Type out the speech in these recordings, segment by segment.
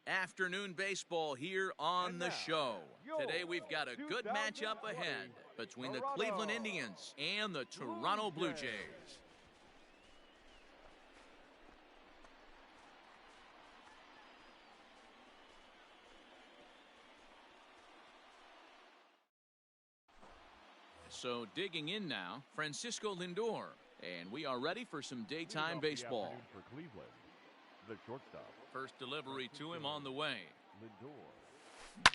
Afternoon baseball here on the show. Today we've got a good matchup ahead between the Cleveland Indians and the Toronto Blue Jays. So digging in now, Francisco Lindor, and we are ready for some daytime baseball. For Cleveland, the shortstop. First delivery to him on the way. Lindor.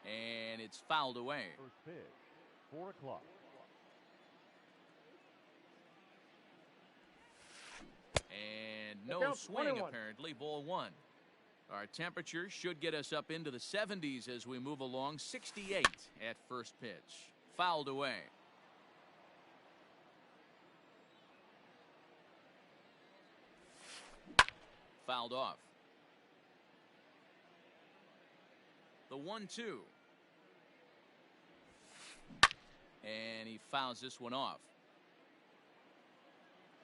And it's fouled away. First pitch, 4 o'clock. And no swing apparently, ball one. Our temperature should get us up into the 70s as we move along. 68 at first pitch. Fouled away. Fouled off. The 1-2. And he fouls this one off.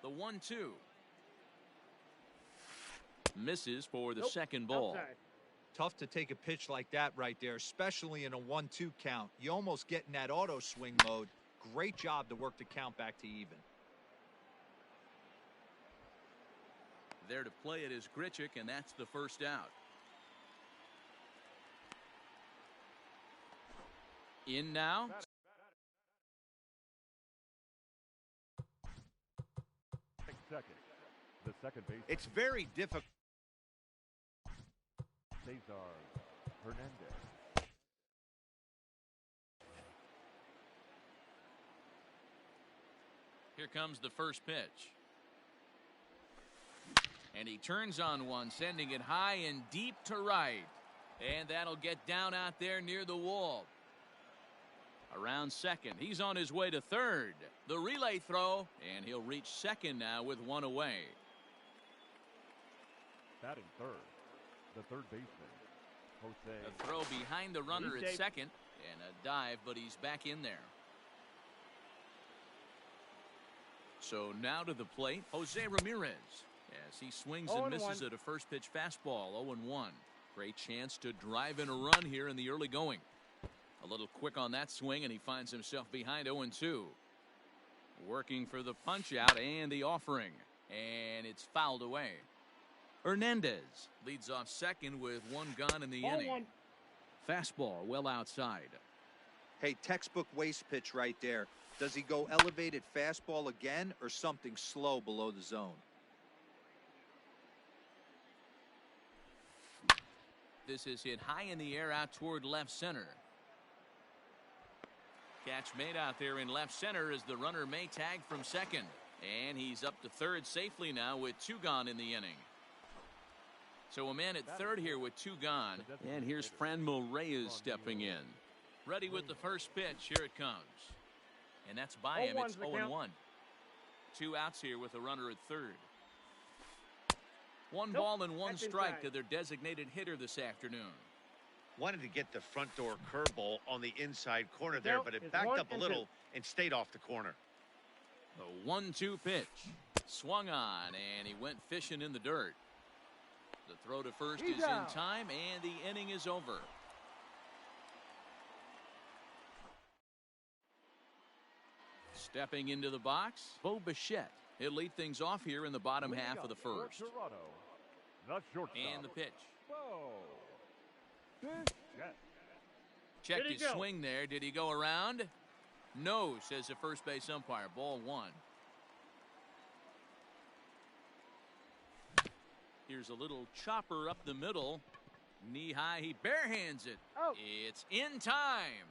The 1-2. Misses for the second ball. Outside. Tough to take a pitch like that right there, especially in a 1-2 count. You almost get in that auto swing mode. Great job to work the count back to even. There to play it is Grichuk, and that's the first out. In now. Second. The second base. It's very difficult. Cesar Hernandez. Here comes the first pitch. And he turns on one, sending it high and deep to right. And that'll get down out there near the wall. Around second. He's on his way to third. The relay throw, and he'll reach second now with one away. Batting third. The third baseman, Jose. A throw behind the runner at second. And a dive, but he's back in there. So now to the plate, Jose Ramirez. As he swings and misses at a first pitch fastball, 0-1. Great chance to drive in a run here in the early going. A little quick on that swing, and he finds himself behind 0-2. Working for the punch out and the offering. And it's fouled away. Hernandez leads off second with one gone in the inning. Fastball well outside. Hey, textbook waste pitch right there. Does he go elevated fastball again or something slow below the zone? This is hit high in the air out toward left center. Catch made out there in left center as the runner may tag from second. And he's up to third safely now with two gone in the inning. So a man at third here with two gone. And here's Franmil Reyes stepping in. Ready with the first pitch. Here it comes. And that's by him. It's 0-1. Two outs here with a runner at third. One ball and one strike to their designated hitter this afternoon. Wanted to get the front door curveball on the inside corner there, but it backed up a little and stayed off the corner. The 1-2 pitch. Swung on, and he went fishing in the dirt. The throw to first is in time, and the inning is over. Stepping into the box, Bo Bichette. He'll lead things off here in the bottom half of the first. Toronto, the shortstop. And the pitch. Whoa. Checked his swing there. Did he go around? No, says the first base umpire. Ball one. Here's a little chopper up the middle. Knee high, he barehands it. It's in time.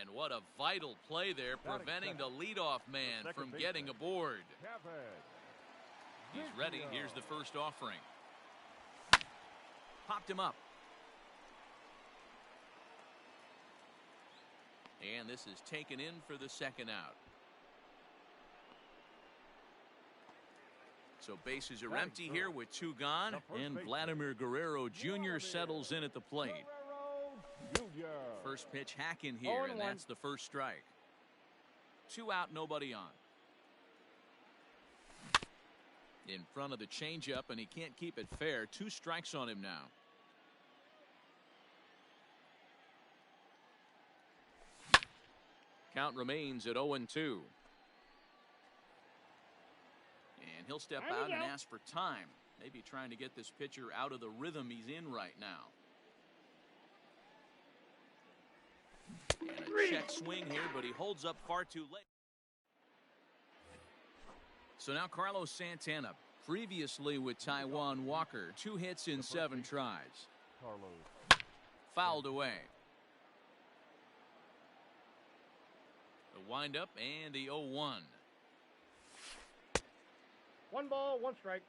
And what a vital play there, preventing the leadoff man from getting aboard. He's ready. Here's the first offering. Popped him up. And this is taken in for the second out. So bases are empty here with two gone. And Vladimir Guerrero Jr. settles in at the plate. First pitch hacking here, and that's the first strike. Two out, nobody on. In front of the changeup, and he can't keep it fair. Two strikes on him now. Count remains at 0-2. And he'll step out and ask for time. Maybe trying to get this pitcher out of the rhythm he's in right now. And a check swing here, but he holds up far too late. So now Carlos Santana, previously with Taijuan Walker, 2 hits in 7 tries. Carlos. Fouled away. The windup and the 0-1. 1 ball, 1 strike.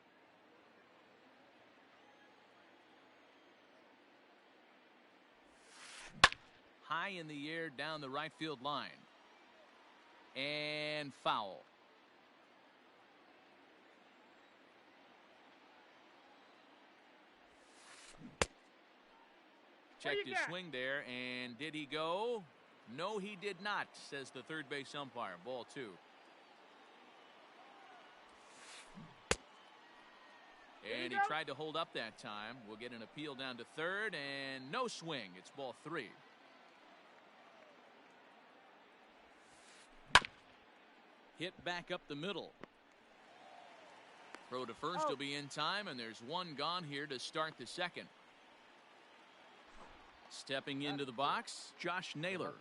High in the air down the right field line. And foul. Checked his swing there, and did he go? No, he did not, says the third base umpire. Ball 2. And he tried to hold up that time. We'll get an appeal down to third, and no swing. It's ball 3. Hit back up the middle. Throw to first will be in time, and there's 1 gone here to start the second. Stepping into the box, Josh Naylor.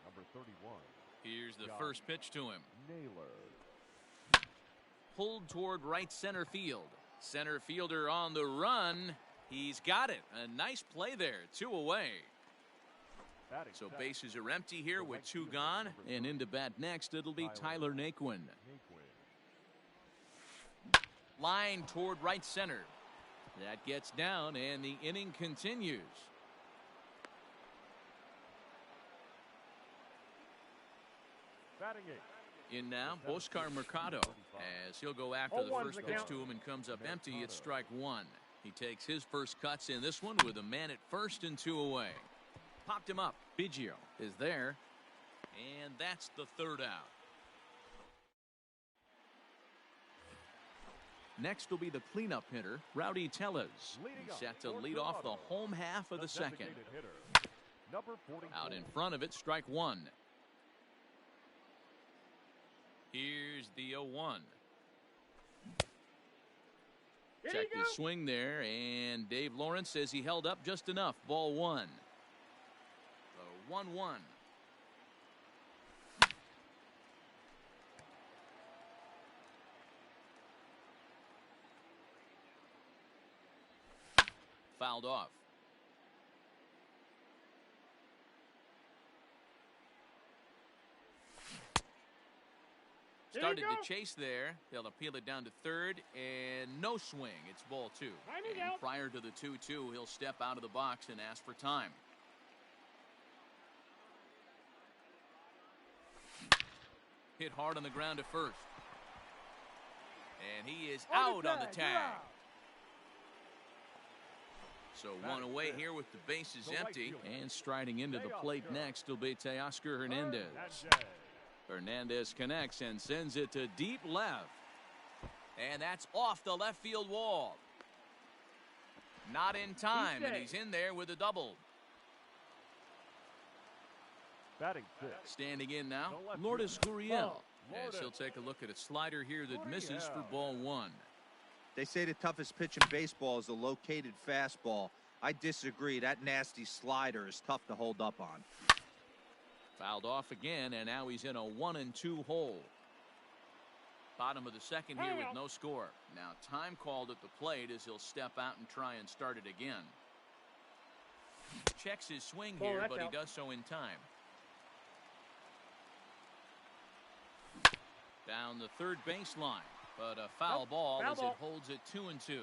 Number 31. Here's the first pitch to him. Naylor. Pulled toward right center field. Center fielder on the run. He's got it. A nice play there. 2 away. So bases are empty here with 2 gone. And into bat next, it'll be Tyler Naquin. Line toward right center. That gets down, and the inning continues. Batting 8. In now, Oscar Mercado, as he'll go after the first pitch to him and comes up empty. It's strike 1. He takes his first cuts in this one with a man at first and 2 away. Popped him up. Biggio is there, and that's the 3rd out. Next will be the cleanup hitter, Rowdy Tellez. He's set to lead off the home half of the second. Out in front of it, strike 1. Here's the 0-1. Checked his swing there, and Dave Lawrence says he held up just enough. Ball 1. The 1-1. Fouled off. Started to chase there. They'll appeal it down to third, and no swing. It's ball 2. And prior to the 2-2, he'll step out of the box and ask for time. Hit hard on the ground to first. And he is out on the tag. So 1 away here with the bases empty. And striding into the plate next will be Teoscar Hernandez. Hernandez connects and sends it to deep left. And that's off the left field wall. Not in time, and he's in there with a double. Batting 6. Standing in now, Lourdes Gurriel. As he'll take a look at a slider here that misses for ball 1. They say the toughest pitch in baseball is a located fastball. I disagree. That nasty slider is tough to hold up on. Fouled off again, and now he's in a 1-2 hole. Bottom of the second here with no score. Now time called at the plate as he'll step out and try and start it again. Checks his swing here, but he does so in time. Down the third baseline, but a foul ball as it holds it 2-2.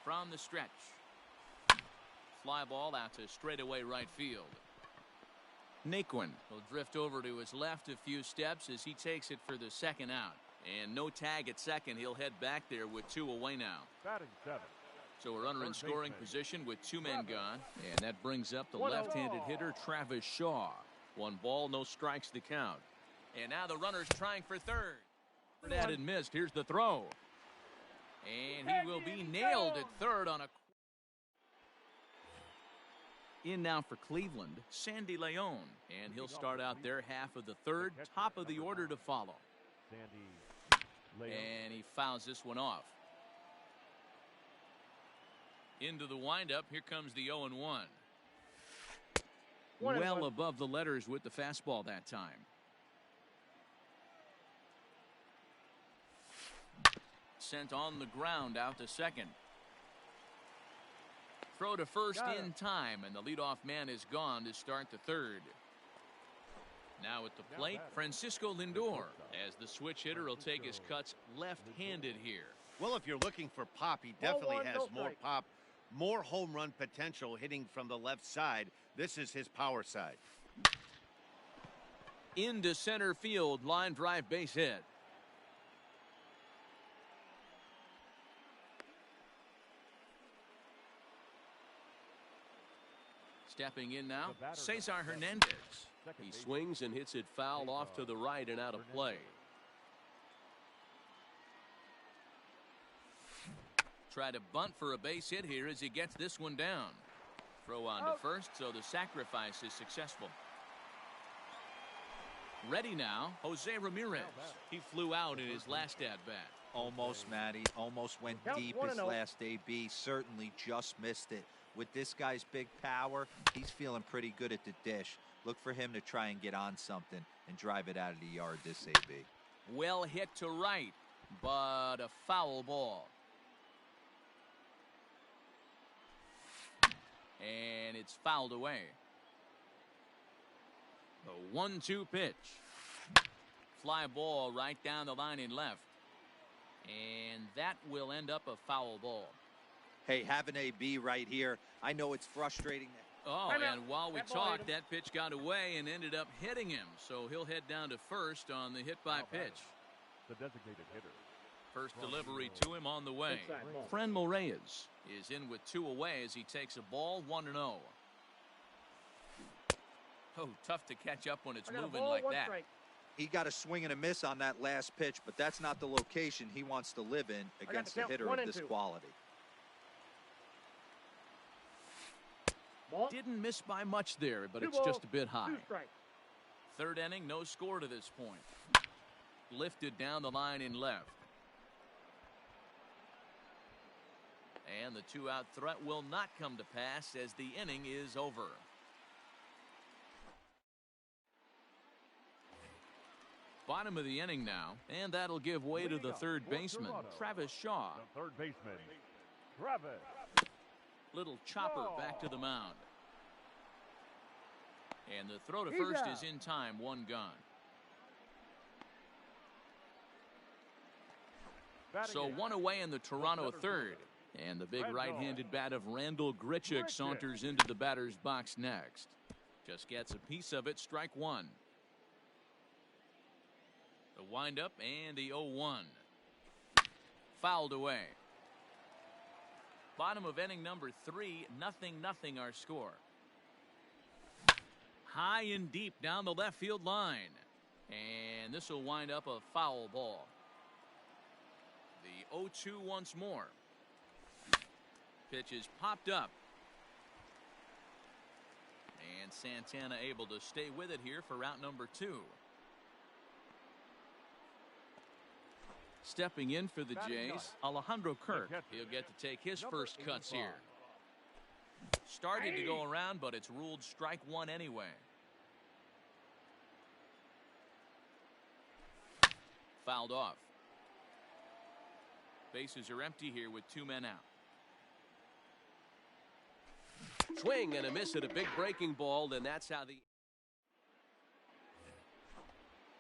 From the stretch. Fly ball out to straightaway right field. Naquin will drift over to his left a few steps as he takes it for the second out. And no tag at second. He'll head back there with 2 away now. Batting 7. So a runner in scoring position with 2 men gone. And that brings up the left-handed hitter Travis Shaw. 1 ball, no strikes to count. And now the runner's trying for third. That had missed. Here's the throw. And he will be nailed at third on a... In now for Cleveland, Sandy Leon, and he'll start out their half of the third, top of the order to follow. And he fouls this one off. Into the windup, here comes the 0-1. Well above the letters with the fastball that time. Sent on the ground out to second. Throw to first in time, and the leadoff man is gone to start the third. Now at the plate, Francisco Lindor, as the switch hitter will take his cuts left-handed here. Well, if you're looking for pop, he definitely has more pop, more home run potential hitting from the left side. This is his power side. Into center field, line drive base hit. Stepping in now, Cesar Hernandez. He swings and hits it foul off to the right and out of play. Try to bunt for a base hit here as he gets this one down. Throw on to first, so the sacrifice is successful. Ready now, Jose Ramirez. He flew out in his last at-bat. Almost, Matty. Almost went deep his last AB. Certainly just missed it. With this guy's big power, he's feeling pretty good at the dish. Look for him to try and get on something and drive it out of the yard this AB. Well hit to right, but a foul ball. And it's fouled away. The 1-2 pitch. Fly ball right down the line in left. And that will end up a foul ball. Hey, have an AB right here. I know it's frustrating. Oh, and while we talked, that pitch got away and ended up hitting him. So he'll head down to first on the hit by pitch. The designated hitter. First delivery to him on the way. Franmil Reyes is in with 2 away as he takes a ball 1-0. Oh, tough to catch up when it's moving like that. He got a swing and a miss on that last pitch, but that's not the location he wants to live in against a hitter of this quality. Didn't miss by much there, but it's just a bit high. Third inning, no score to this point. Lifted down the line in left. And the 2-out threat will not come to pass as the inning is over. Bottom of the inning now, and that'll give way to the third baseman, Travis Shaw. The third baseman, Travis. Little chopper back to the mound. And the throw to first is in time, 1 gone. So 1 away in the Toronto third. And the big right-handed bat of Randall Grichuk saunters into the batter's box next. Just gets a piece of it, strike 1. The windup and the 0-1. Fouled away. Bottom of inning number 3, 0-0 our score. High and deep down the left field line. And this will wind up a foul ball. The 0-2 once more. Pitch is popped up. And Santana able to stay with it here for out number 2. Stepping in for the Jays, Alejandro Kirk. He'll get to take his first cuts here. Started to go around, but it's ruled strike 1 anyway. Fouled off. Bases are empty here with 2 men out. Swing and a miss at a big breaking ball, and that's how the...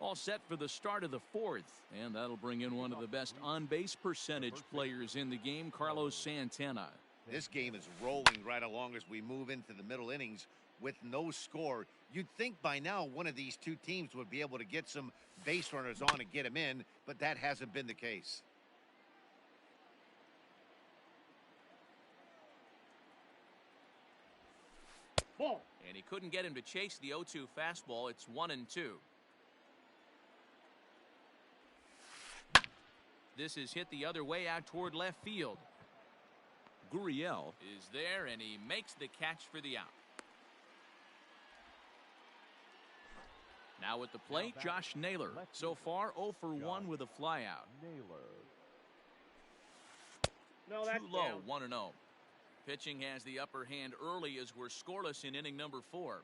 All set for the start of the 4th, and that'll bring in one of the best on-base percentage players in the game, Carlos Santana. This game is rolling right along as we move into the middle innings with no score. You'd think by now one of these 2 teams would be able to get some base runners on and get them in, but that hasn't been the case. Ball. And he couldn't get him to chase the 0-2 fastball. It's 1-2. This is hit the other way out toward left field. Gurriel is there, and he makes the catch for the out. Now at the plate, Josh Naylor. So far, 0 for 1 with a flyout. No, that's Too low, down. 1-0. Pitching has the upper hand early as we're scoreless in inning number 4.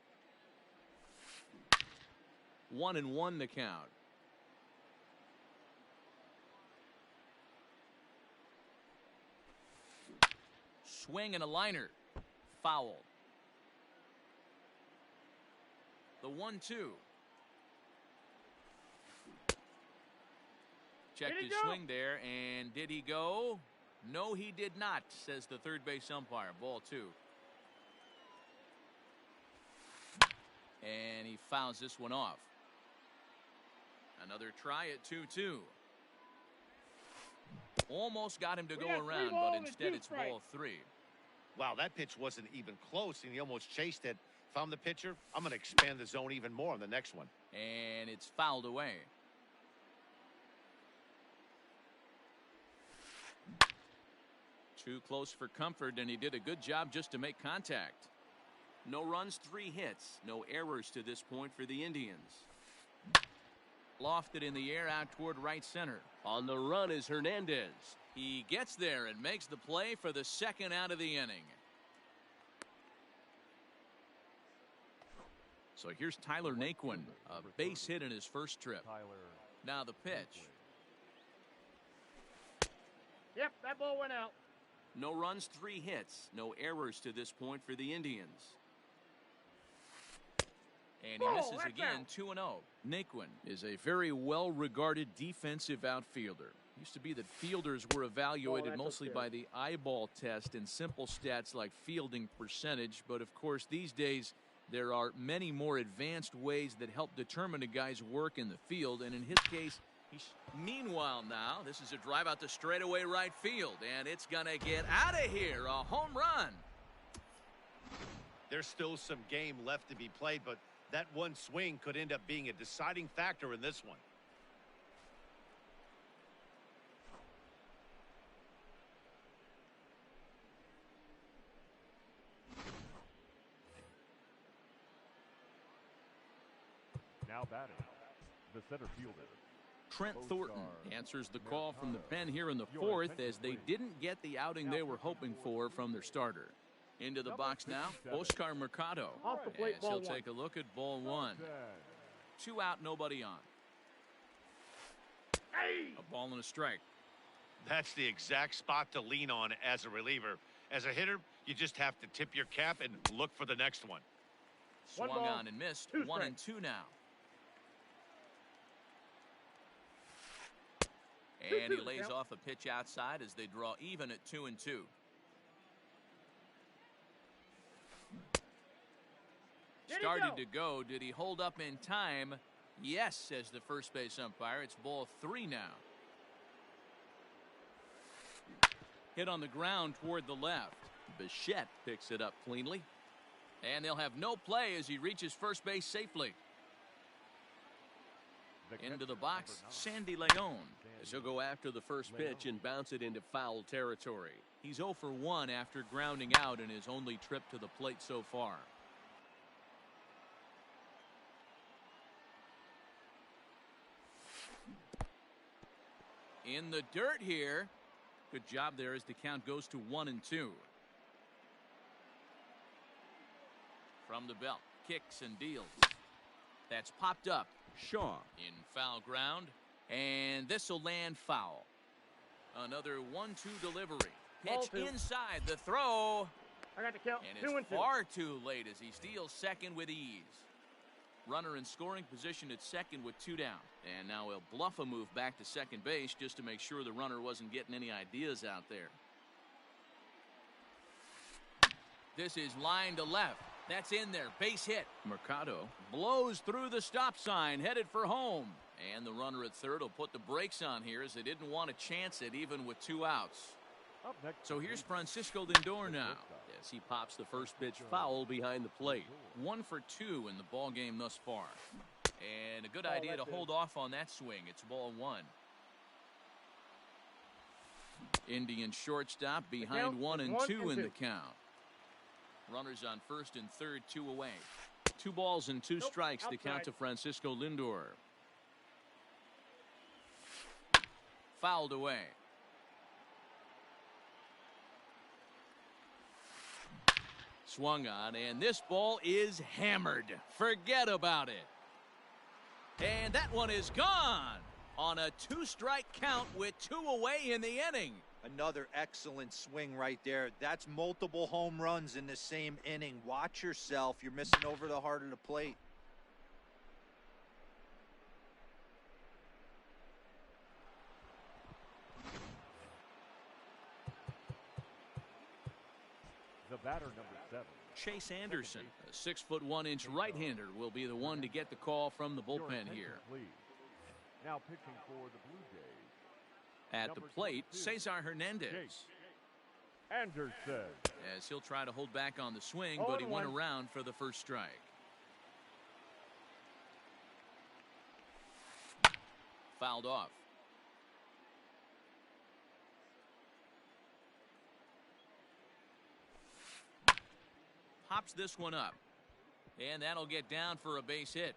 1-1 the count. Swing and a liner. Foul. The 1-2. Checked his swing there, and did he go? No, he did not, says the third base umpire. Ball 2. And he fouls this one off. Another try at 2-2. Almost got him to go around, but instead it's ball 3. Wow, that pitch wasn't even close, and he almost chased it. If I'm the pitcher, I'm going to expand the zone even more on the next one. And it's fouled away. Too close for comfort, and he did a good job just to make contact. No runs, 3 hits. No errors to this point for the Indians. Lofted in the air out toward right center. On the run is Hernandez. He gets there and makes the play for the second out of the inning. So here's Tyler Naquin, a base hit in his first trip. Now the pitch. Yep, that ball went out. No runs, 3 hits. No errors to this point for the Indians. And he misses again, 2-0. Naquin is a very well-regarded defensive outfielder. Used to be that fielders were evaluated mostly by the eyeball test and simple stats like fielding percentage. But, of course, these days there are many more advanced ways that help determine a guy's work in the field. And in his case, meanwhile now, this is a drive out to straightaway right field. And it's going to get out of here. A home run. There's still some game left to be played, but that one swing could end up being a deciding factor in this one. Now batting, the center fielder. Trent Thornton answers the call from the pen here in the 4th as they didn't get the outing they were hoping for from their starter. Into the box now, Oscar Mercado. Off the plate, As he'll ball 1. take a look at ball 1. 2 out, nobody on. A ball and a strike. That's the exact spot to lean on as a reliever. As a hitter, you just have to tip your cap and look for the next one. Swung on and missed. 1-2 now. And he lays off a pitch outside as they draw even at 2-2. Started to go. Did he hold up in time? Yes, says the first base umpire. It's ball 3 now. Hit on the ground toward the left. Bichette picks it up cleanly. And they'll have no play as he reaches first base safely. Into the box, Sandy Leon, as he'll go after the first pitch and bounce it into foul territory. He's 0 for 1 after grounding out in his only trip to the plate so far. In the dirt here. Good job there as the count goes to 1-2. From the belt, kicks and deals. That's popped up. Shaw in foul ground, and this will land foul. Another 1-2 delivery. Pitch inside the throw. I got the count. And it's far too late as he steals second with ease. Runner in scoring position at second with 2 down. And now he'll bluff a move back to second base just to make sure the runner wasn't getting any ideas out there. This is line to left. That's in there. Base hit. Mercado blows through the stop sign, headed for home. And the runner at third will put the brakes on here as they didn't want to chance it even with 2 outs. So here's Francisco Lindor now as he pops the first pitch foul behind the plate. 1 for 2 in the ball game thus far. And a good idea to hold off on that swing. It's ball 1. Indian shortstop behind 1-2 in the count. Runners on first and third, 2 away. 2 balls and 2 Nope, strikes to count outside. to Francisco Lindor. Fouled away. Swung on, and this ball is hammered. Forget about it. And that one is gone on a 2-strike count with 2 away in the inning. Another excellent swing right there. That's multiple home runs in the same inning. Watch yourself. You're missing over the heart of the plate. The batter, number 7. Chase Anderson, a 6'1" right-hander, will be the one to get the call from the Your bullpen attention, here. please. Now pitching for the Blue Jays. At the Number plate, 22, Cesar Hernandez. Chase Anderson. As he'll try to hold back on the swing, Oh, but he went 1. around for the first strike. Fouled off. Pops this one up. And that'll get down for a base hit.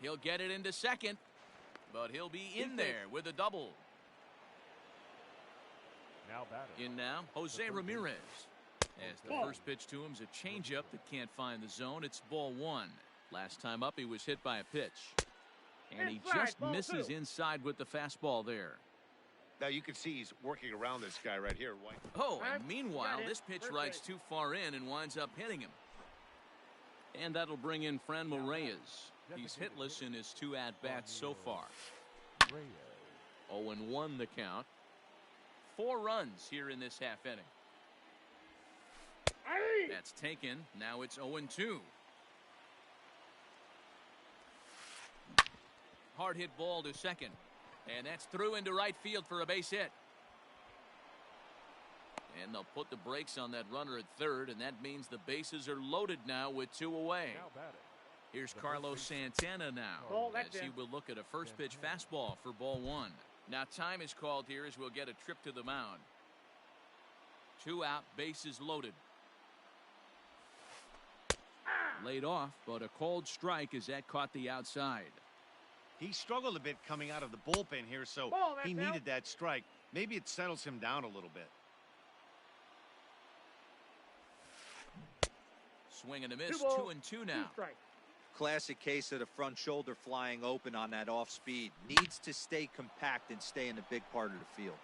He'll get it into second, but he'll be in there with a double. Now batting. In now, Jose Ramirez. As the Ball. first pitch to him is a changeup that can't find the zone. It's ball 1. Last time up, he was hit by a pitch. And he Inside, just ball misses 2. inside with the fastball there. Now you can see he's working around this guy right here. White. Oh, and Got meanwhile, it. this pitch First rides base. too far in and winds up hitting him. And that'll bring in Franmil Reyes. He's hitless in his 2 at-bats so far. Reyes. 0-1 the count. 4 runs here in this half inning. Aye. That's taken. Now it's 0-2. Hard hit ball to second. And that's through into right field for a base hit. And they'll put the brakes on that runner at third, and that means the bases are loaded now with 2 away. Now batting. Here's Carlos Santana now, Ball, as that's he in. will look at a first pitch fastball for ball 1. Now time is called here as we'll get a trip to the mound. 2 out, bases loaded. Laid off, but a called strike as that caught the outside. He struggled a bit coming out of the bullpen here, so Ball, that's he out. needed that strike. Maybe it settles him down a little bit. Swing and a miss, 2 2-2 now. 2 strike. Classic case of the front shoulder flying open on that off speed. Needs to stay compact and stay in the big part of the field.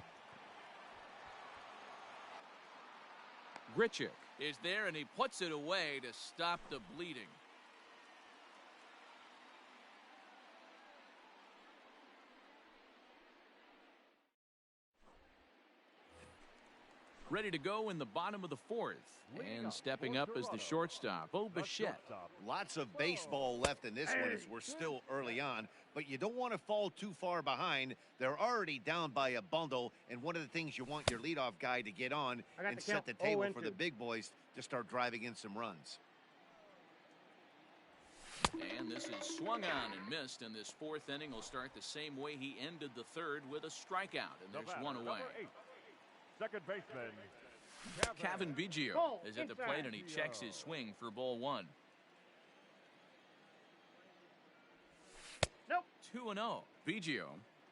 Grichuk is there, and he puts it away to stop the bleeding. Ready to go in the bottom of the 4th. And stepping up as the shortstop, Bo The Bichette. shortstop. Lots of baseball left in this one as we're still early on, but you don't want to fall too far behind. They're already down by a bundle, and one of the things you want your leadoff guy to get on I got and the set count. the table 0-2. for the big boys to start driving in some runs. And this is swung on and missed, and this 4th inning will start the same way he ended the 3rd with a strikeout, and The there's batter, 1 away. number 8. Second baseman. Kevin Biggio Ball, is at the inside. plate, and he checks his swing for ball 1. Nope. 2-0. Biggio,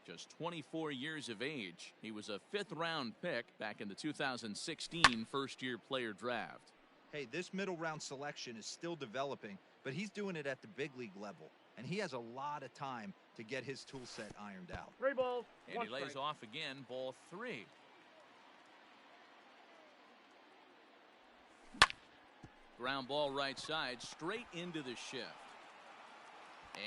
just 24 years of age. He was a 5th-round pick back in the 2016 first-year player draft. Hey, this middle round selection is still developing, but he's doing it at the big league level. And he has a lot of time to get his tool set ironed out. 3 balls. And 1 he lays strike. off again, ball 3. Ground ball right side, straight into the shift.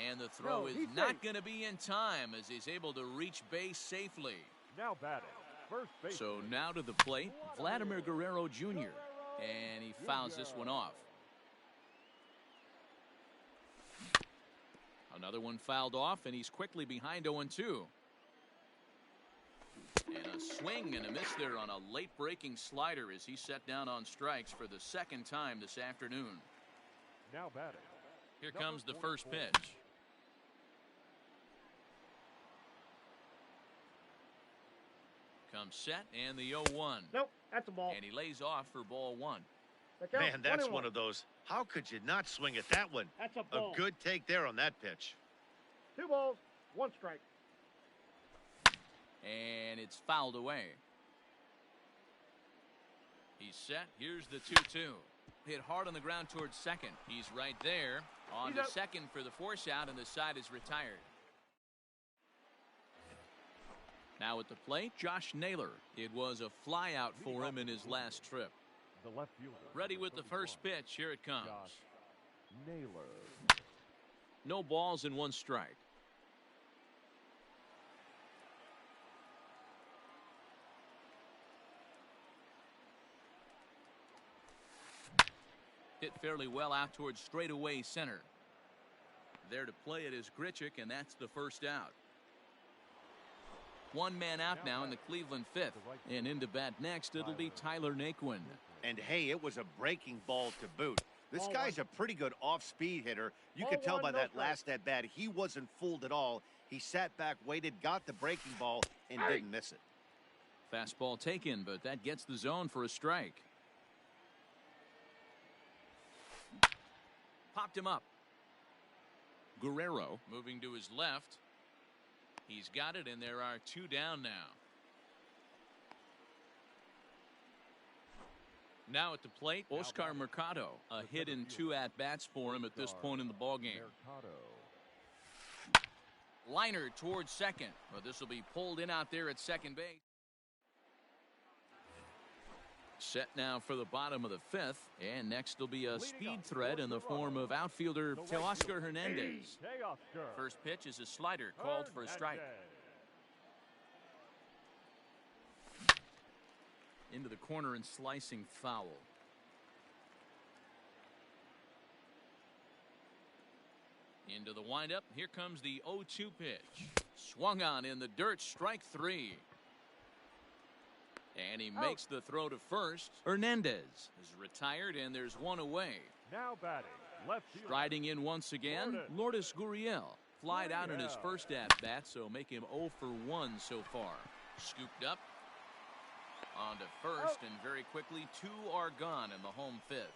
And the throw No, is he's not safe. going to be in time as he's able to reach base safely. Now batting. First base. So now to the plate, Vladimir Guerrero Jr. And he fouls this one off. Another one fouled off, and he's quickly behind 0-2. And a swing and a miss there on a late breaking slider as he set down on strikes for the 2nd time this afternoon. Now batting. Here Number comes the first 24. pitch. Comes set and the 0-1. Nope. That's a ball. And he lays off for ball 1. The count's Man, that's 21. one of those. How could you not swing at that one? That's a A ball. good take there on that pitch. 2 balls, 1 strike. And it's fouled away. He's set. Here's the 2-2. Hit hard on the ground towards second. He's right there. On to second for the force out, and the side is retired. Now at the plate, Josh Naylor. It was a fly out for him in his last trip. The left fielder. Ready with the first pitch. Here it comes. Josh Naylor. No balls and 1 strike. Hit fairly well out towards straightaway center. There to play it is Grichuk, and that's the first out. 1 man out now in the Cleveland 5th. And into bat next, it'll be Tyler Naquin. And hey, it was a breaking ball to boot. This Ball guy's 1. a pretty good off-speed hitter. You Ball could tell 1, by no that strike. last at-bat, he wasn't fooled at all. He sat back, waited, got the breaking ball, and didn't miss it. Fastball taken, but that gets the zone for a strike. Popped him up. Guerrero moving to his left. He's got it, and there are 2 down now. Now at the plate, Oscar Mercado. A hit in 2 at-bats for him at this point in the ballgame. Mercado. Liner towards second. But this will be pulled in out there at second base. Set now for the bottom of the 5th. And next will be a speed threat in the form of outfielder Teoscar Hernandez. Teoscar. First pitch is a slider called for a strike. Into the corner and slicing foul. Into the windup. Here comes the 0-2 pitch. Swung on in the dirt. Strike 3. And he makes the throw to first. Hernandez is retired, and there's 1 away. Now batting. Left field. Striding in once again, Lourdes Gurriel. Flied out in his first at-bat, so make him 0 for 1 so far. Scooped up. On to first, and very quickly 2 are gone in the home 5th.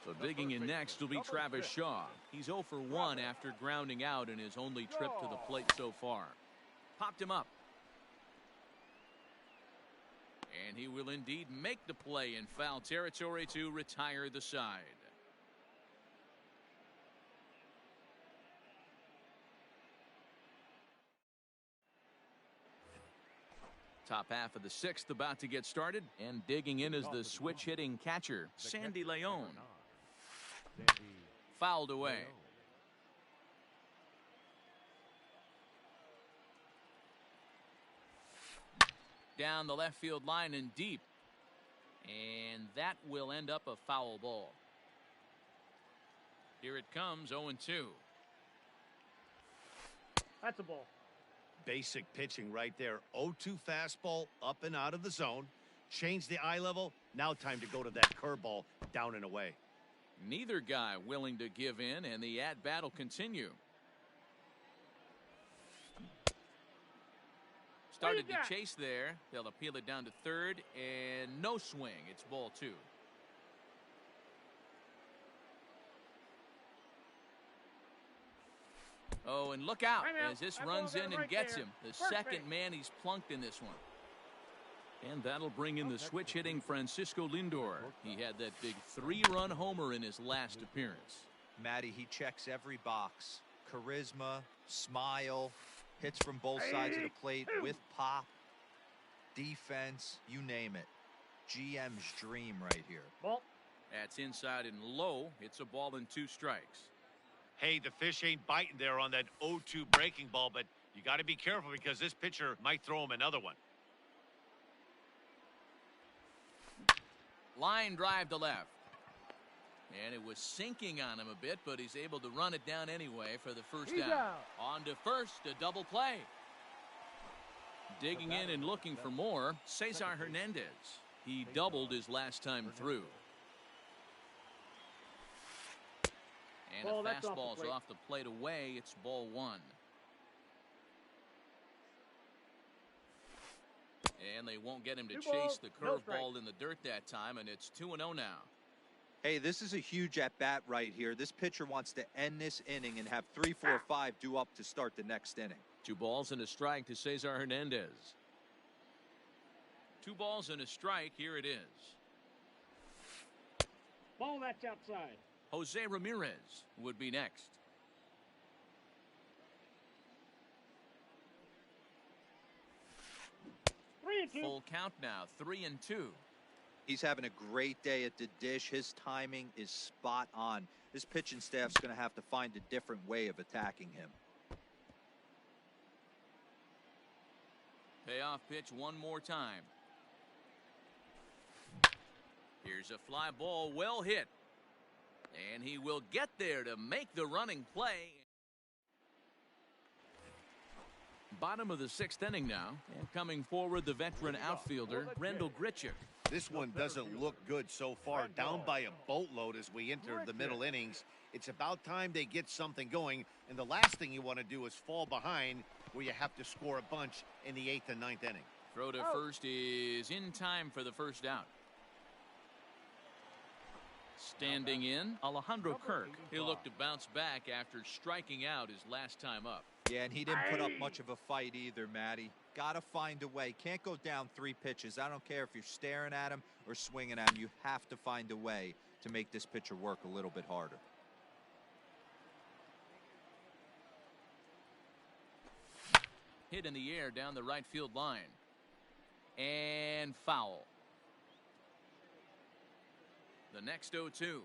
So digging in next will be Travis Shaw. He's 0 for 1 after grounding out in his only trip to the plate so far. Popped him up. And he will indeed make the play in foul territory to retire the side. Top half of the 6th about to get started, and digging in is the switch hitting catcher, Sandy Leon. Fouled away. Down the left field line and deep. And that will end up a foul ball. Here it comes, 0-2. That's a ball. Basic pitching right there. 0-2 fastball up and out of the zone. Change the eye level. Now time to go to that curveball down and away. Neither guy willing to give in, and the at-bat will continue. Started to chase there. They'll appeal it down to third, and no swing. It's ball 2. Oh, and look out as this runs in and gets him. The second man he's plunked in this one. And that'll bring in the switch hitting Francisco Lindor. He had that big 3-run homer in his last appearance. Matty, he checks every box. Charisma, smile, hits from both sides of the plate with pop, defense, you name it. GM's dream right here. Ball. That's inside and low. It's a ball and 2 strikes. Hey, the fish ain't biting there on that 0-2 breaking ball, but you got to be careful because this pitcher might throw him another one. Line drive to left. And it was sinking on him a bit, but he's able to run it down anyway for the first out. On to first, a double play. Digging in and looking for more, Cesar Hernandez. He doubled his last time through. And a fastball's off the plate away. It's ball 1. And they won't get him to Two chase balls, the no curveball in the dirt that time, and it's 2-0 now. Hey, this is a huge at-bat right here. This pitcher wants to end this inning and have 3, 4, 5 due up to start the next inning. 2 balls and a strike to Cesar Hernandez. 2 balls and a strike. Here it is. Ball, that's outside. Jose Ramirez would be next. Three and two. Full count now, 3-2. He's having a great day at the dish. His timing is spot on. This pitching staff's going to have to find a different way of attacking him. Payoff pitch one more time. Here's a fly ball, well hit. And he will get there to make the running play. Bottom of the 6th inning now. And coming forward, the veteran outfielder, Rendell Grichuk. This one doesn't look good so far. Down by a boatload as we enter the middle innings. It's about time they get something going. And the last thing you want to do is fall behind where you have to score a bunch in the 8th and 9th inning. Throw to first is in time for the first out. Standing in, Alejandro Kirk. He'll look to bounce back after striking out his last time up. Yeah, and he didn't put up much of a fight either, Matty. Got to find a way. Can't go down 3 pitches. I don't care if you're staring at him or swinging at him. You have to find a way to make this pitcher work a little bit harder. Hit in the air down the right field line. And foul. The next 0-2.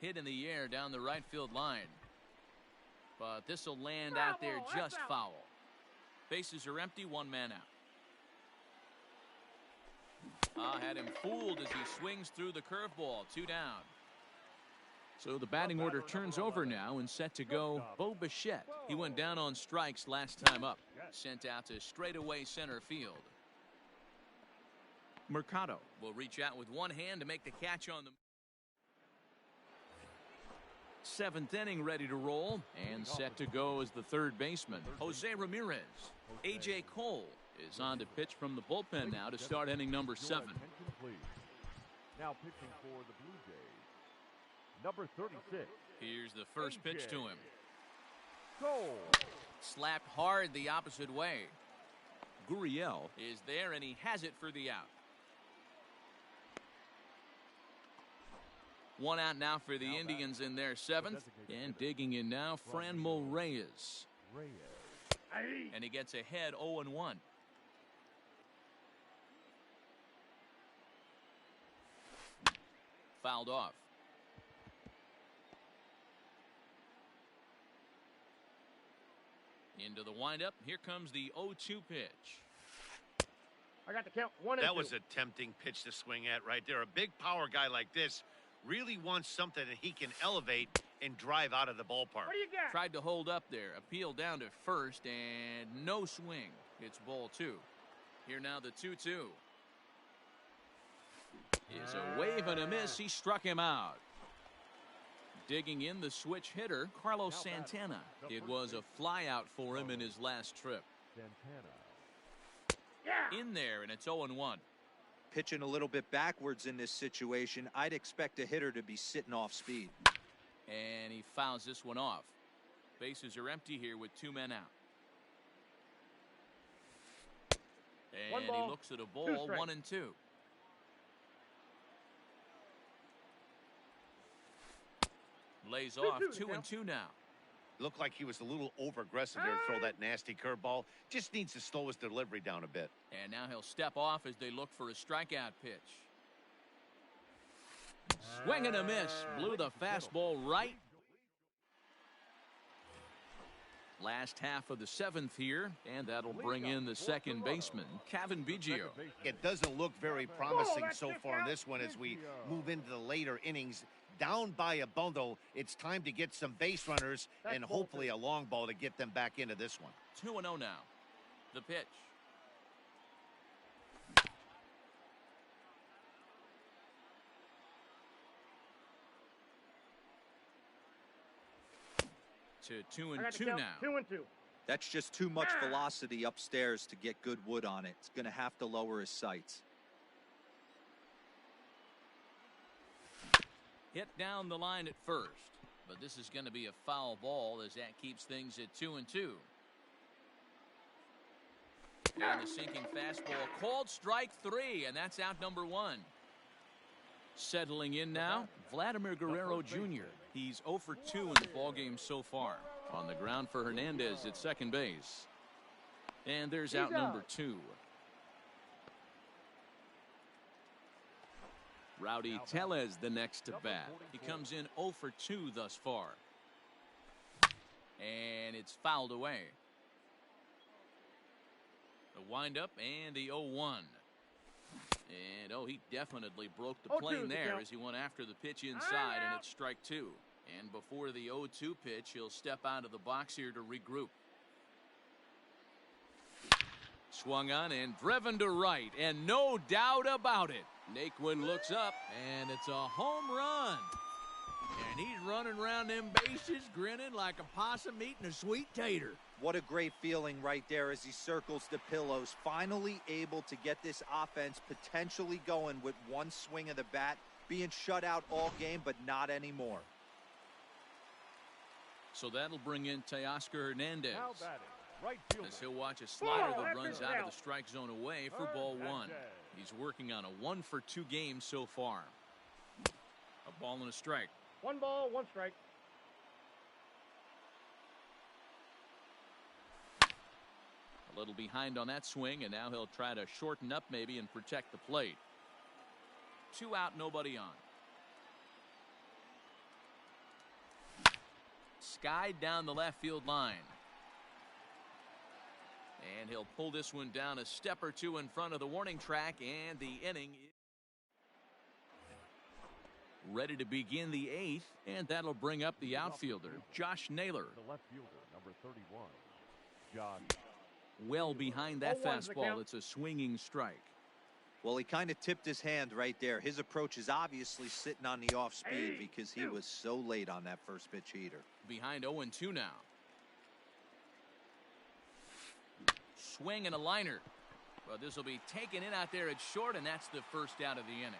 Hit in the air down the right field line. But this will land out there just foul. Bases are empty, 1 man out. Had him fooled as he swings through the curveball. 2 down. So the batting order turns over now and set to go Bo Bichette. He went down on strikes last time up. Sent out to straightaway center field. Mercado will reach out with one hand to make the catch on the 7th inning, ready to roll and set to go as the third baseman, Jose Ramirez. A.J. Cole is on to pitch from the bullpen now to start inning number 7. Now pitching for the Blue Jays, number 36. Here's the first pitch to him. Cole. Slapped hard the opposite way. Gurriel is there and he has it for the out. 1 out now for the Indians in their 7th. And digging in now, Franmil Reyes. And he gets ahead 0-1. Fouled off. Into the windup. Here comes the 0-2 pitch. I got the count. 1 and 2. That was a tempting pitch to swing at right there. A big power guy like this really wants something that he can elevate and drive out of the ballpark. What do you got? Tried to hold up there. Appeal down to first and no swing. It's ball 2. Here now the 2-2. Is a wave and a miss. He struck him out. Digging in the switch hitter, Carlos Santana. It was a fly out for him in his last trip. In there, and it's 0-1. Pitching a little bit backwards in this situation. I'd expect a hitter to be sitting off speed. And he fouls this one off. Bases are empty here with 2 men out. And he looks at a ball, 1-2. Lays off 2-2 now. Looked like he was a little over aggressive there to throw that nasty curveball. Just needs to slow his delivery down a bit. And now he'll step off as they look for a strikeout pitch. Swing and a miss. Blew the fastball right. Last half of the 7th here, and that'll bring in the second baseman, Kevin Biggio. It doesn't look very promising so far in this one as we move into the later innings. Down by a bundle, it's time to get some base runners and hopefully a long ball to get them back into this one. 2-0 now. The pitch. To 2-2 now. 2-2. That's just too much velocity upstairs to get good wood on it. It's going to have to lower his sights. Hit down the line at first, but this is going to be a foul ball as that keeps things at 2-2. And the sinking fastball called strike 3, and that's out number 1. Settling in now, Vladimir Guerrero Jr. He's 0 for 2 in the ballgame so far. On the ground for Hernandez at second base. And there's out number 2. Rowdy Tellez the next to bat. He comes in 0 for 2 thus far. And it's fouled away. The windup and the 0-1. And he definitely broke the plane there as he went after the pitch inside, and it's strike 2. And before the 0-2 pitch, he'll step out of the box here to regroup. Swung on and driven to right, and no doubt about it. Naquin looks up, and it's a home run. And he's running around them bases grinning like a possum eating a sweet tater. What a great feeling right there as he circles the pillows. Finally able to get this offense potentially going with one swing of the bat. Being shut out all game, but not anymore. So that'll bring in Teoscar Hernandez. Now batting, right fielder. As he'll watch a slider that runs out of the strike zone away for ball 1. He's working on a 1 for 2 game so far. A ball and a strike. 1 ball, 1 strike. A little behind on that swing, and now he'll try to shorten up maybe and protect the plate. 2 out, nobody on. Skied down the left field line. And he'll pull this one down a step or 2 in front of the warning track, and the inning is ready to begin the 8th, and that'll bring up the outfielder, Josh Naylor. The left fielder, number 31, Josh. Well behind that fastball, it's a swinging strike. Well, he kind of tipped his hand right there. His approach is obviously sitting on the off speed because he was so late on that first pitch heater. Behind 0-2 now. Swing and a liner. Well, this will be taken in out there at short, and that's the first out of the inning.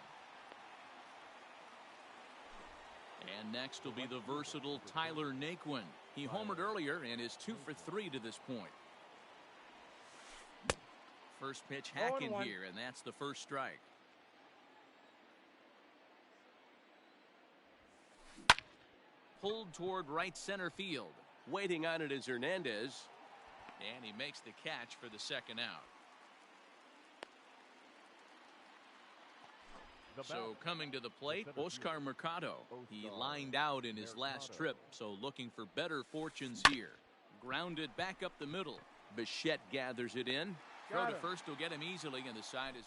And next will be the versatile Tyler Naquin. He homered earlier and is 2 for 3 to this point. First pitch hack in here, and that's the first strike. Pulled toward right center field. Waiting on it is Hernandez. And he makes the catch for the second out. So coming to the plate, Oscar Mercado. He lined out in his last trip, so looking for better fortunes here. Grounded back up the middle. Bichette gathers it in. Throw to first will get him easily, and the side is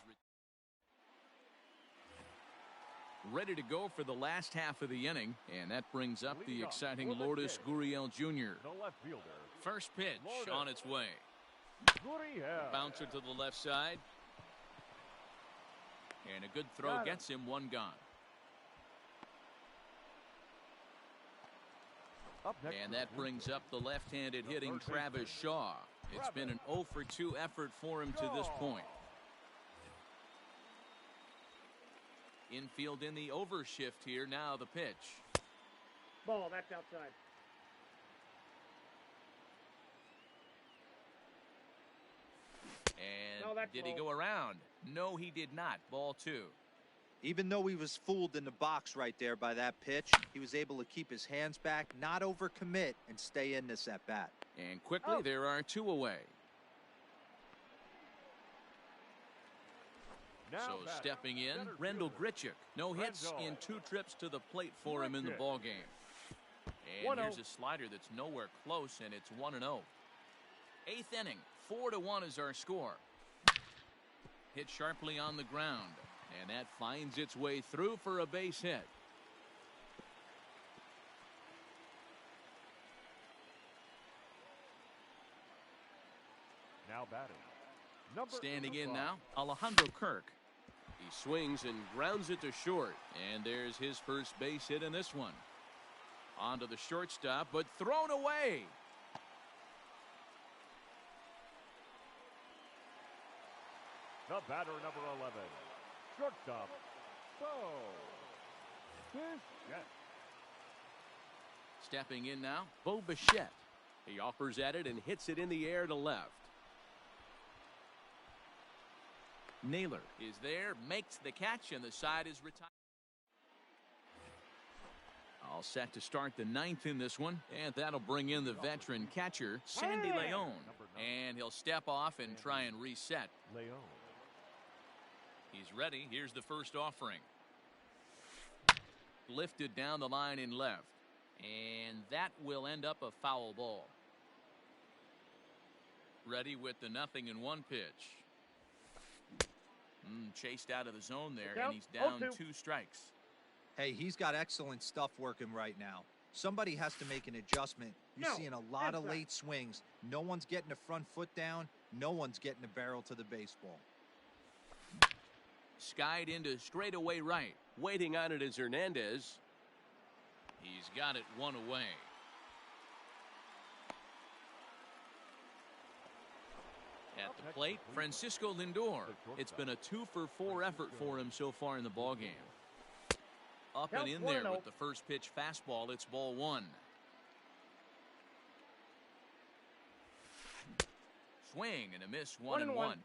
ready to go for the last half of the inning, and that brings up the exciting Lourdes Gurriel Jr. The left fielder. First pitch on its way. Gurriel. Bouncer to the left side. And a good throw gets him 1 gone. And that brings up the left-handed hitting Travis Shaw. It's been an 0 for 2 effort for him to this point. Infield in the overshift here. Now the pitch. Ball, that's outside. And did he go around? No, he did not. Ball 2. Even though he was fooled in the box right there by that pitch, he was able to keep his hands back, not overcommit, and stay in this at bat. And quickly, there are 2 away. So stepping in, Rendell Grichuk. No hits in 2 trips to the plate for him in the ballgame. And here's a slider that's nowhere close, and it's 1-0. 8th inning, 4-1 is our score. Hit sharply on the ground, and that finds its way through for a base hit. Now batting. Standing in now, Alejandro Kirk. He swings and grounds it to short, and there's his first base hit in this one. On to the shortstop, but thrown away. The batter, number 11, shortstop, Bo Bichette. Stepping in now, Bo Bichette. He offers at it and hits it in the air to left. Naylor is there, makes the catch, and the side is retired. All set to start the ninth in this one, and that'll bring in the veteran catcher, Sandy Leon. And he'll step off and try and reset. He's ready. Here's the first offering. Lifted down the line in left. And that will end up a foul ball. Ready with the 0-1 pitch. Chased out of the zone there, and he's down 2 strikes. Hey, he's got excellent stuff working right now. Somebody has to make an adjustment. You're seeing a lot of late swings. No one's getting a front foot down. No one's getting a barrel to the baseball. Skied into straightaway right. Waiting on it is Hernandez. He's got it 1 away. At the plate, Francisco Lindor. It's been a 2-for-4 effort for him so far in the ballgame. Up and in there with the first pitch fastball. It's ball 1. Swing and a miss. 1-1.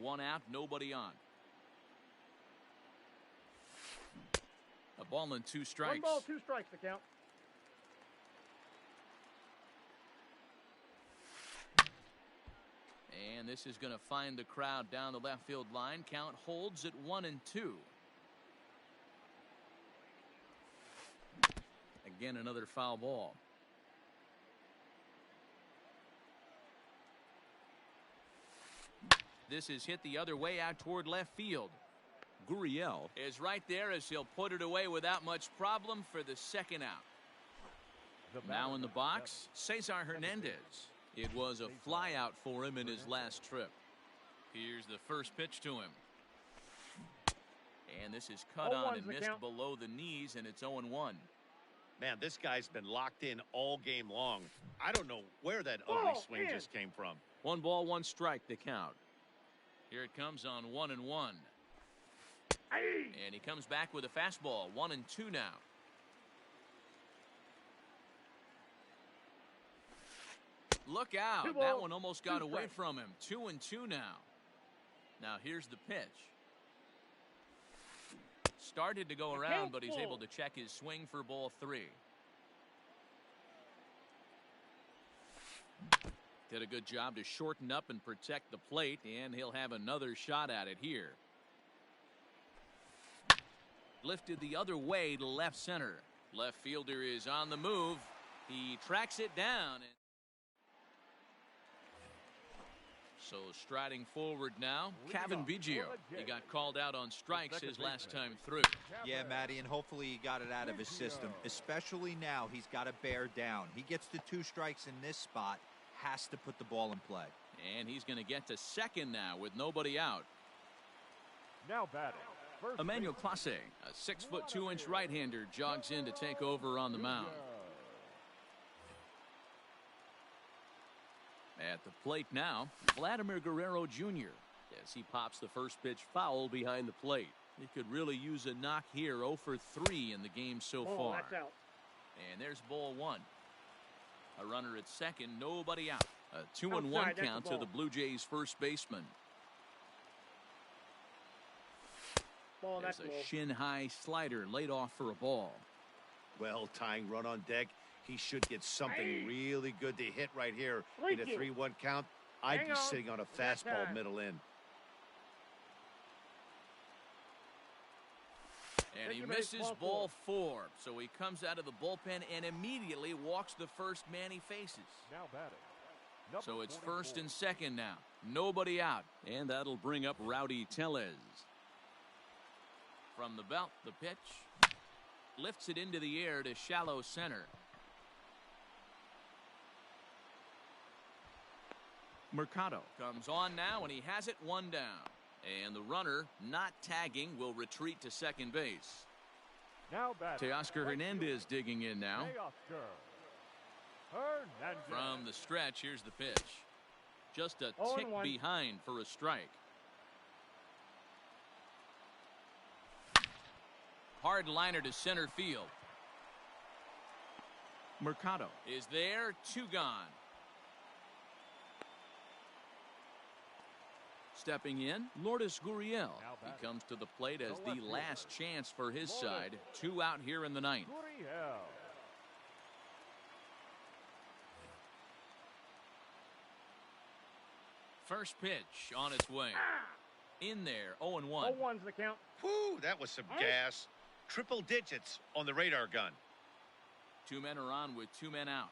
1 out, nobody on. A ball and 2 strikes. 1 ball, 2 strikes to count. And this is going to find the crowd down the left field line. Count holds at 1-2. Again, another foul ball. This is hit the other way out toward left field. Gurriel is right there as he'll put it away without much problem for the second out. Now in the box, Cesar Hernandez. It was a fly out for him in his last trip. Here's the first pitch to him. And this is cut on and missed below the knees, and it's 0-1. Man, this guy's been locked in all game long. I don't know where that ugly swing just came from. 1 ball, 1 strike, the count. Here it comes on 1-1. And he comes back with a fastball. 1-2 now. Look out. That one almost got away from him. 2-2 now. Now here's the pitch. Started to go around, but he's able to check his swing for ball 3. Did a good job to shorten up and protect the plate, and he'll have another shot at it here. Lifted the other way to left center. Left fielder is on the move. He tracks it down. So striding forward now, Kevin Biggio. He got called out on strikes his last time through. Yeah, Matty, and hopefully he got it out of his system. Especially now, he's got to bear down. He gets the 2 strikes in this spot, has to put the ball in play. And he's going to get to second now with nobody out. Now batting. Emmanuel Clase, a 6' 2" right-hander, jogs in to take over on the mound. At the plate now, Vladimir Guerrero Jr. as he pops the first pitch foul behind the plate. He could really use a knock here. 0 for 3 in the game so far. That's out. And there's ball 1. A runner at second, nobody out. A 2-1 count to the Blue Jays first baseman. There's a shin-high slider laid off for a ball. Well, tying run on deck. He should get something really good to hit right here. In a 3-1 count, I'd be sitting on a fastball middle in. And he misses ball 4. So he comes out of the bullpen and immediately walks the first man he faces. Now batting. So it's first and second now. Nobody out. And that'll bring up Rowdy Tellez. From the belt, the pitch. Lifts it into the air to shallow center. Mercado comes on now, and he has it 1 down. And the runner, not tagging, will retreat to second base. Now Teoscar Hernandez digging in now. From the stretch, here's the pitch. Just a tick behind for a strike. Hard liner to center field. Mercado is there. 2 gone. Stepping in, Lourdes Gurriel. He comes to the plate as the last chance for his side. 2 out here in the ninth. First pitch on its way. In there, 0-1. 0-1's the count. Whew, that was some gas. Triple digits on the radar gun. 2 men are on with 2 men out.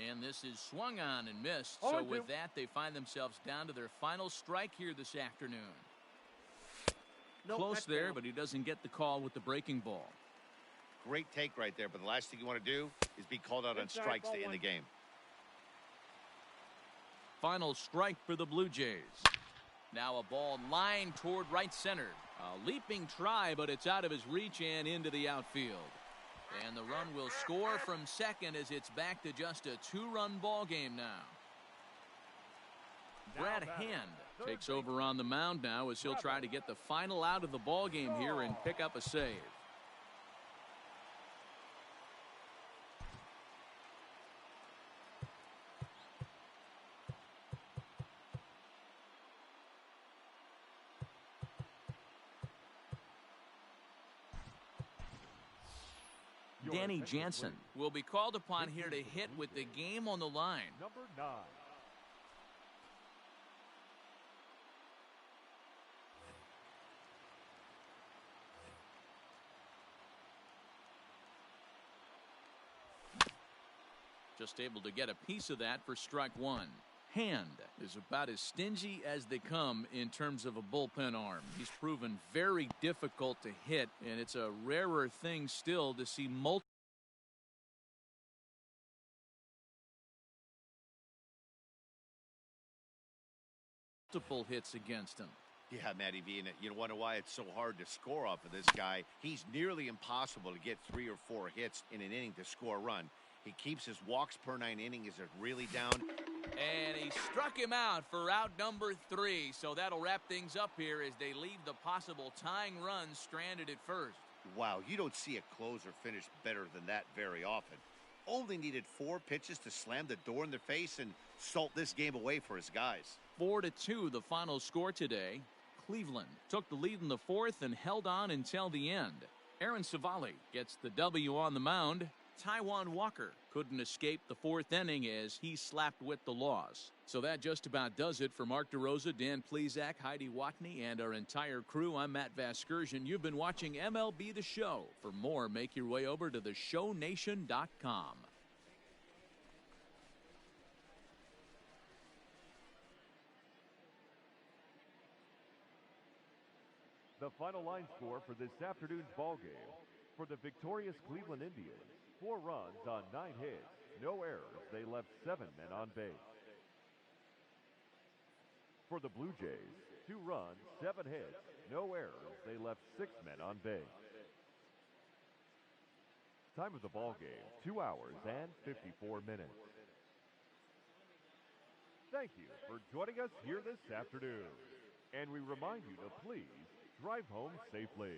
And this is swung on and missed. So with that, they find themselves down to their final strike here this afternoon. Close there, but he doesn't get the call with the breaking ball. Great take right there, but the last thing you want to do is be called out on strikes to end the game. Final strike for the Blue Jays. Now a ball lined toward right center. A leaping try, but it's out of his reach and into the outfield. And the run will score from second as it's back to just a 2-run ball game now. Brad Hand takes over on the mound now as he'll try to get the final out of the ball game here and pick up a save. Danny Jansen will be called upon here to hit with the game on the line. Number 9. Just able to get a piece of that for strike 1. Hand is about as stingy as they come in terms of a bullpen arm. He's proven very difficult to hit, and it's a rarer thing still to see multiple hits against him. Yeah, Matty V, and you wonder why it's so hard to score off of this guy. He's nearly impossible to get 3 or 4 hits in an inning to score a run. He keeps his walks per 9 innings is really down. And he struck him out for out number 3. So that'll wrap things up here as they leave the possible tying run stranded at first. Wow, you don't see a closer finish better than that very often. Only needed 4 pitches to slam the door in their face and salt this game away for his guys. 4-2 the final score today. Cleveland took the lead in the 4th and held on until the end. Aaron Savali gets the W on the mound. Taijuan Walker couldn't escape the 4th inning as he slapped with the loss. So that just about does it for Mark DeRosa, Dan Plesac, Heidi Watney, and our entire crew. I'm Matt Vasgersian. You've been watching MLB The Show. For more, make your way over to theshownation.com. The final line score for this afternoon's ball game. For the victorious Cleveland Indians, 4 runs on 9 hits, no errors. They left 7 men on base. For the Blue Jays, 2 runs, 7 hits, no errors. They left 6 men on base. Time of the ball game, 2 hours and 54 minutes. Thank you for joining us here this afternoon. And we remind you to please drive home safely.